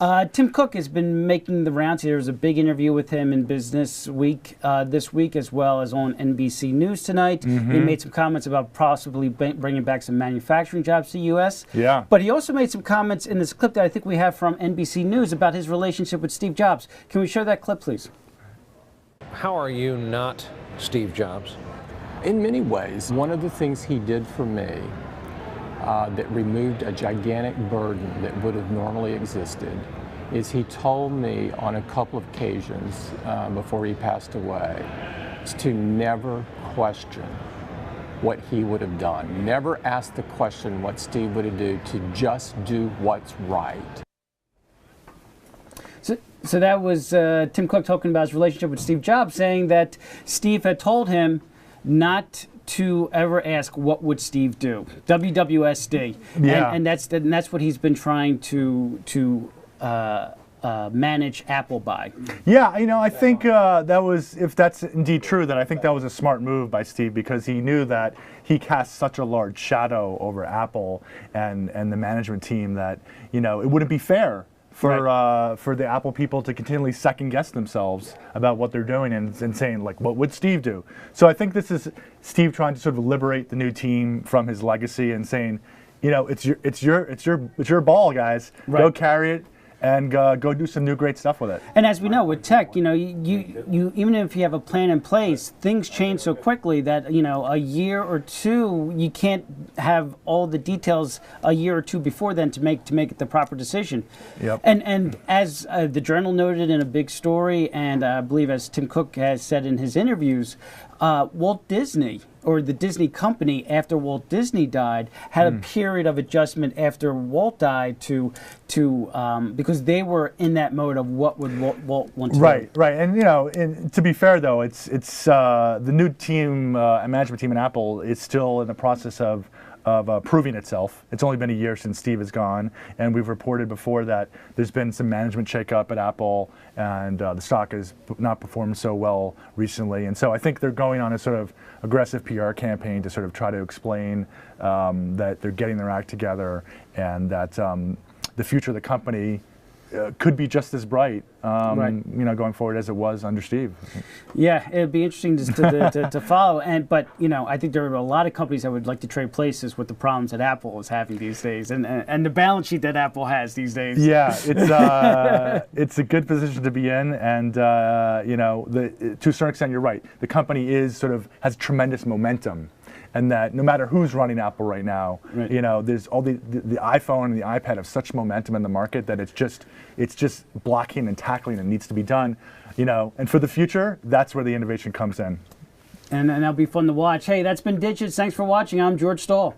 Tim Cook has been making the rounds. There was a big interview with him in Business Week this week, as well as on NBC News tonight. He made some comments about possibly bringing back some manufacturing jobs to the U.S. Yeah. But he also made some comments in this clip that I think we have from NBC News about his relationship with Steve Jobs. Can we show that clip, please? How are you not Steve Jobs? In many ways, one of the things he did for me that removed a gigantic burden that would have normally existed is he told me on a couple of occasions before he passed away to never question what he would have done. Never ask the question what Steve would have done, to just do what's right. So that was Tim Cook talking about his relationship with Steve Jobs, saying that Steve had told him not to ever ask what would Steve do. WWSD. Yeah. And that's what he's been trying to manage Apple by. Yeah, I think that was, if that's indeed true, then I think that was a smart move by Steve, because he knew that he cast such a large shadow over Apple and the management team that, it wouldn't be fair for the Apple people to continually second guess themselves about what they're doing and saying, like, what would Steve do? So I think this is Steve trying to sort of liberate the new team from his legacy and saying, it's your ball, guys. Right. Go carry it and go do some new great stuff with it. And as we know, with tech, you even if you have a plan in place, things change so quickly that a year or two, you can't have all the details a year or two before then to make the proper decision. Yep. And as the Journal noted in a big story, and I believe as Tim Cook has said in his interviews, Walt Disney, or the Disney company after Walt Disney died, had a period of adjustment after Walt died to because they were in that mode of what would Walt want to do. Right. And to be fair though, it's the new team, management team in Apple is still in the process of proving itself. It's only been a year since Steve is gone, and we've reported before that there's been some management shakeup at Apple, and the stock has not performed so well recently. And so I think they're going on a sort of aggressive PR campaign to sort of try to explain that they're getting their act together, and that the future of the company could be just as bright, going forward as it was under Steve. Yeah, it'd be interesting to follow. But I think there are a lot of companies that would like to trade places with the problems that Apple is having these days, and the balance sheet that Apple has these days. Yeah, it's a good position to be in, and to a certain extent, you're right. The company has tremendous momentum. And that no matter who's running Apple right now, there's all the iPhone and the iPad have such momentum in the market that it's just blocking and tackling and needs to be done, And for the future, that's where the innovation comes in. And that'll be fun to watch. Hey, that's been Digits. Thanks for watching. I'm George Stahl.